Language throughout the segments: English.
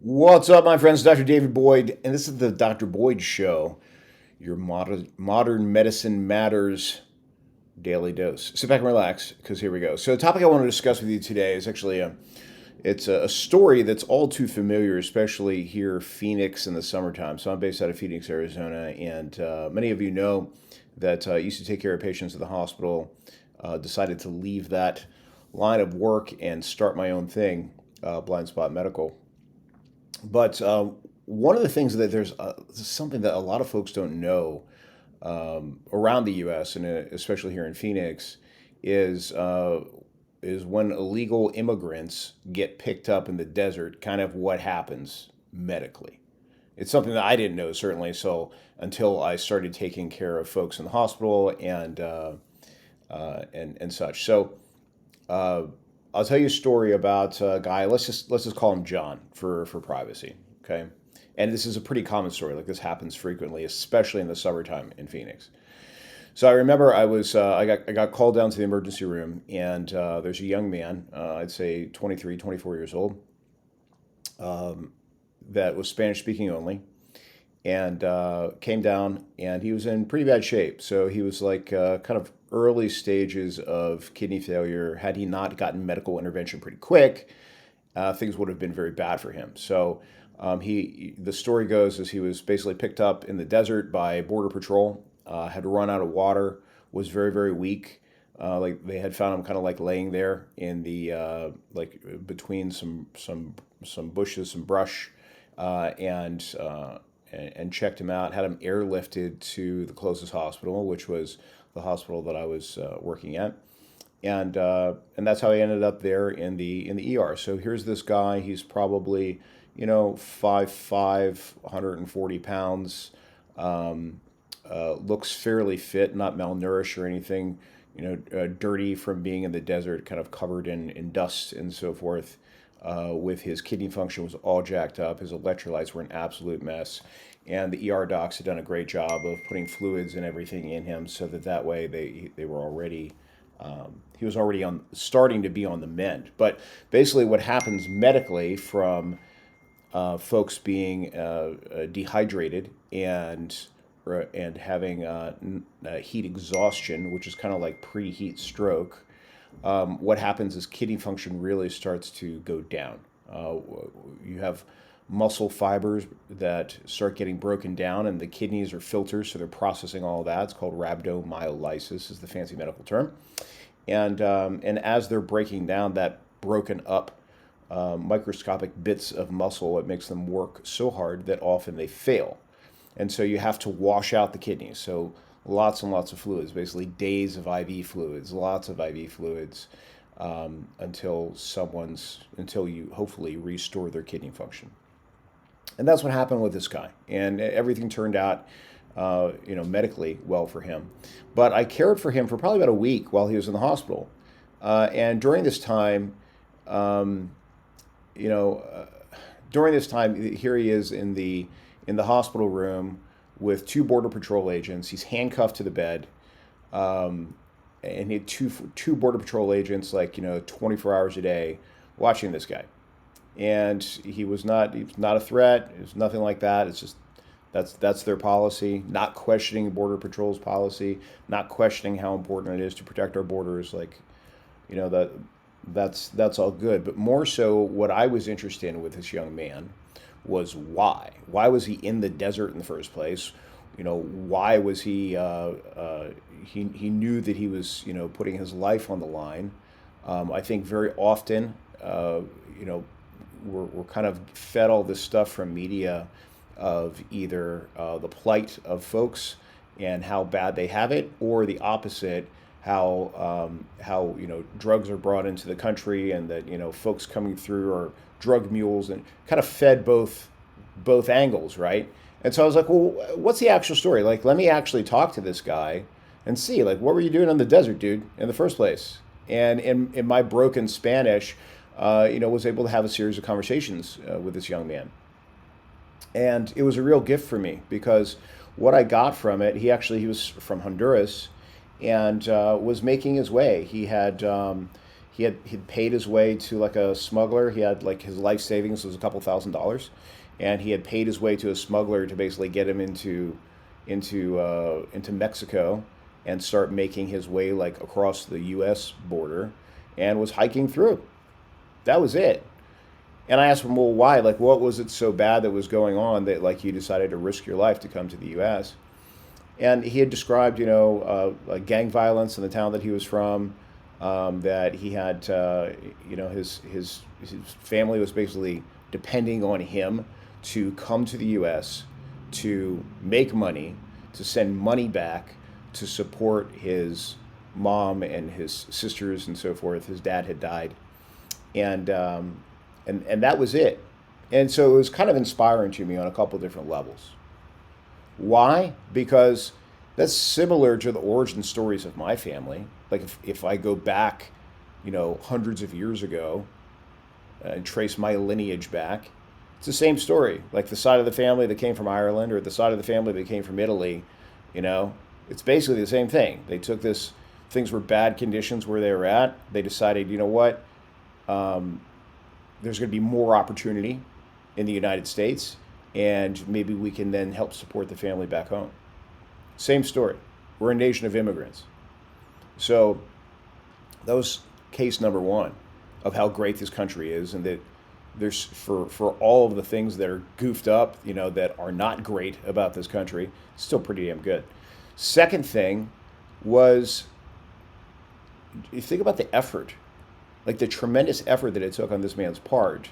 What's up, my friends? Dr. David Boyd, and this is the Dr. Boyd Show, your modern medicine matters daily dose. Sit back and relax, because here we go. So, the topic I want to discuss with you today is actually a story that's all too familiar, especially here, Phoenix in the summertime. So, I'm based out of Phoenix, Arizona, and many of you know that I used to take care of patients at the hospital. Decided to leave that line of work and start my own thing, Blind Spot Medical. But one of the things that there's something that a lot of folks don't know around the U.S. and especially here in Phoenix is is when illegal immigrants get picked up in the desert, kind of what happens medically. It's something that I didn't know certainly. So until I started taking care of folks in the hospital and such. So uh, I'll tell you a story about a guy. Let's just call him John for privacy. Okay, and this is a pretty common story. Like this happens frequently, especially in the summertime in Phoenix. So I remember I got called down to the emergency room, and there's a young man, I'd say 23, 24 years old, that was Spanish speaking only, and came down, and he was in pretty bad shape. So he was like kind of early stages of kidney failure. Had he not gotten medical intervention pretty quick, things would have been very bad for him. So the story goes is he was basically picked up in the desert by Border Patrol, had run out of water, was very, very weak. Like they had found him kind of like laying there in the like between some bushes, some brush, and checked him out. Had him airlifted to the closest hospital, which was the hospital that I was working at, and that's how I ended up there in the ER. So here's this guy. He's probably 5'5", 140 pounds. Looks fairly fit, not malnourished or anything. Dirty from being in the desert, kind of covered in dust and so forth. With his kidney function was all jacked up. His electrolytes were an absolute mess, and the ER docs had done a great job of putting fluids and everything in him, so that way they were already he was already on starting to be on the mend. But basically, what happens medically from folks being dehydrated and having heat exhaustion, which is kind of like preheat stroke. What happens is kidney function really starts to go down. You have muscle fibers that start getting broken down, and the kidneys are filters, so they're processing all of that. It's called rhabdomyolysis, is the fancy medical term. And as they're breaking down that broken up microscopic bits of muscle, it makes them work so hard that often they fail. And so you have to wash out the kidneys. So lots and lots of fluids, basically days of IV fluids, lots of IV fluids, until you hopefully restore their kidney function. And that's what happened with this guy. And everything turned out, medically well for him. But I cared for him for probably about a week while he was in the hospital. And during this time, um, you know, uh, during this time, here he is in the hospital room with two border patrol agents. He's handcuffed to the bed, um, and he had two border patrol agents, like 24 hours a day, watching this guy. And he was not a threat. It was nothing like that. It's just that's their policy. Not questioning border patrol's policy. Not questioning how important it is to protect our borders. Like that that's all good. But more so, what I was interested in with this young man was why. Why was he in the desert in the first place? Why was he knew that he was putting his life on the line. I think very often, you know, we're kind of fed all this stuff from media of either the plight of folks and how bad they have it, or the opposite, how drugs are brought into the country, and that folks coming through are drug mules, and kind of fed both angles, right? And so I was like, well, what's the actual story? Like, let me actually talk to this guy and see, like, what were you doing in the desert, dude, in the first place? And in my broken Spanish, was able to have a series of conversations with this young man. And it was a real gift for me, because what I got from it, he was from Honduras, and was making his way. he'd paid his way to like a smuggler. He had like his life savings was a couple $1,000s, and he had paid his way to a smuggler to basically get him into Mexico and start making his way like across the U.S. border, and was hiking through. That was it. And I asked him, well, why? Like, what was it so bad that was going on that like you decided to risk your life to come to the U.S.? And he had described, like gang violence in the town that he was from. That he had, his family was basically depending on him to come to the U.S. to make money, to send money back, to support his mom and his sisters and so forth. His dad had died, and and that was it. And so it was kind of inspiring to me on a couple of different levels. Why? Because that's similar to the origin stories of my family. Like if I go back, hundreds of years ago and trace my lineage back, it's the same story. Like the side of the family that came from Ireland or the side of the family that came from Italy, it's basically the same thing. They took this, things were bad conditions where they were at. They decided, you know what, there's going to be more opportunity in the United States, and maybe we can then help support the family back home. Same story. We're a nation of immigrants. So that was case number one of how great this country is, and that there's for all of the things that are goofed up, that are not great about this country, it's still pretty damn good. Second thing was, you think about the effort, like the tremendous effort that it took on this man's part,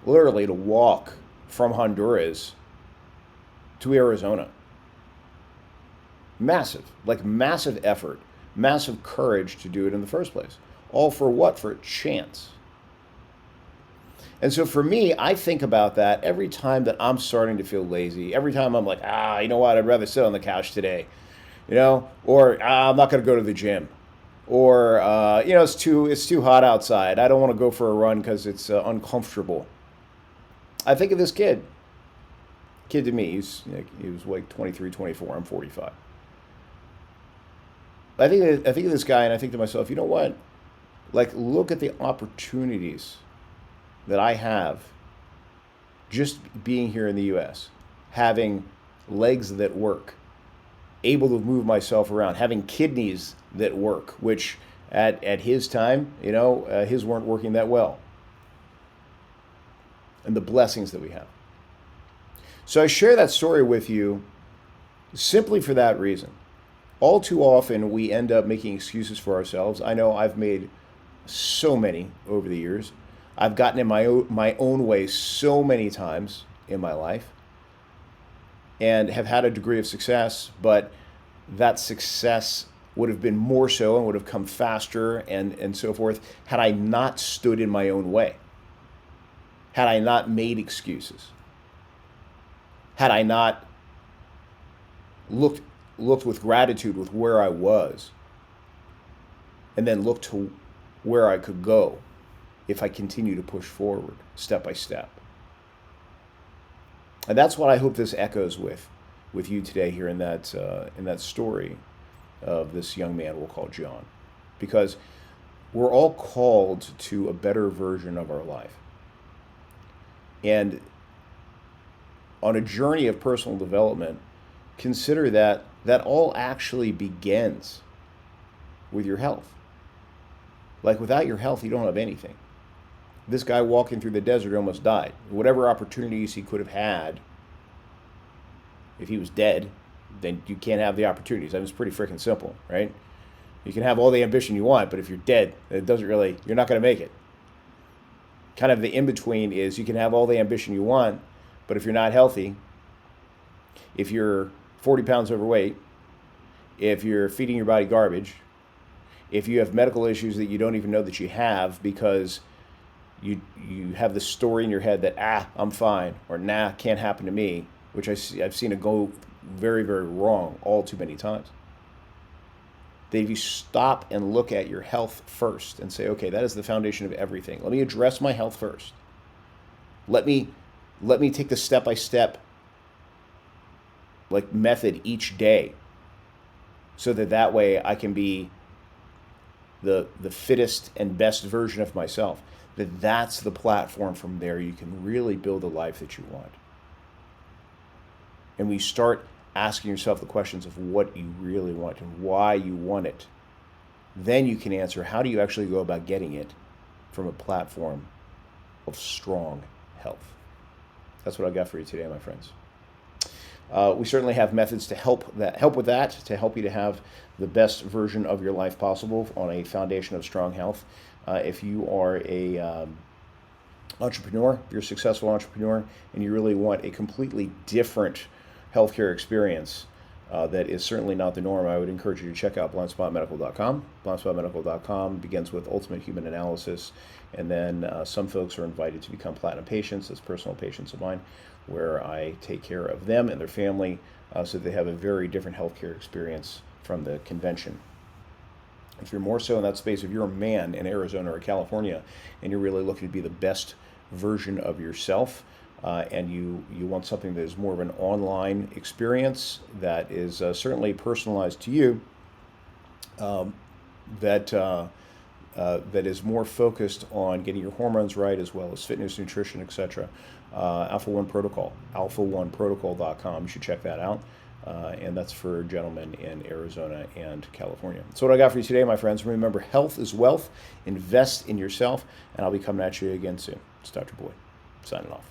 literally to walk from Honduras to Arizona. Massive effort, massive courage to do it in the first place. All for what? For a chance. And so for me, I think about that every time that I'm starting to feel lazy, every time I'm like, you know what, I'd rather sit on the couch today, or I'm not going to go to the gym, or, it's too hot outside. I don't want to go for a run because it's uncomfortable. I think of this kid. Kid to me, he was like 23, 24, I'm 45. I think of this guy and I think to myself, you know what? Like, look at the opportunities that I have just being here in the U.S., having legs that work, able to move myself around, having kidneys that work, which at his time, his weren't working that well, and the blessings that we have. So I share that story with you simply for that reason. All too often, we end up making excuses for ourselves. I know I've made so many over the years. I've gotten in my own way so many times in my life and have had a degree of success, but that success would have been more so and would have come faster and so forth had I not stood in my own way, had I not made excuses, had I not looked with gratitude with where I was, and then looked to where I could go if I continue to push forward step by step. And that's what I hope this echoes with you today here in that story of this young man we'll call John, because we're all called to a better version of our life. And on a journey of personal development, consider that all actually begins with your health. Like, without your health, you don't have anything. This guy walking through the desert almost died. Whatever opportunities he could have had, if he was dead, then you can't have the opportunities. I mean, it's pretty freaking simple, right? You can have all the ambition you want, but if you're dead, you're not going to make it. Kind of the in-between is you can have all the ambition you want, but if you're not healthy, if you're 40 pounds overweight, if you're feeding your body garbage, if you have medical issues that you don't even know that you have because you have this story in your head that, I'm fine, or nah, can't happen to me, which I've seen it go very, very wrong all too many times. That if you stop and look at your health first and say, okay, that is the foundation of everything. Let me address my health first. Let me take the step-by-step method each day so that way I can be the fittest and best version of myself, that's the platform. From there you can really build a life that you want. And we start asking yourself the questions of what you really want and why you want it. Then you can answer, how do you actually go about getting it from a platform of strong health? That's what I got for you today, my friends. We certainly have methods to help with that, to help you to have the best version of your life possible on a foundation of strong health. If you are a entrepreneur, you're a successful entrepreneur, and you really want a completely different healthcare experience that is certainly not the norm, I would encourage you to check out blindspotmedical.com. Blindspotmedical.com begins with ultimate human analysis, and then some folks are invited to become platinum patients as personal patients of mine, where I take care of them and their family so that they have a very different healthcare experience from the convention. If you're more so in that space, if you're a man in Arizona or California and you're really looking to be the best version of yourself, and you want something that is more of an online experience that is certainly personalized to you, that is more focused on getting your hormones right as well as fitness, nutrition, etc. Alpha One Protocol, alpha1protocol.com. You should check that out. And that's for gentlemen in Arizona and California. So what I got for you today, my friends, remember, health is wealth. Invest in yourself, and I'll be coming at you again soon. It's Dr. Boyd, signing off.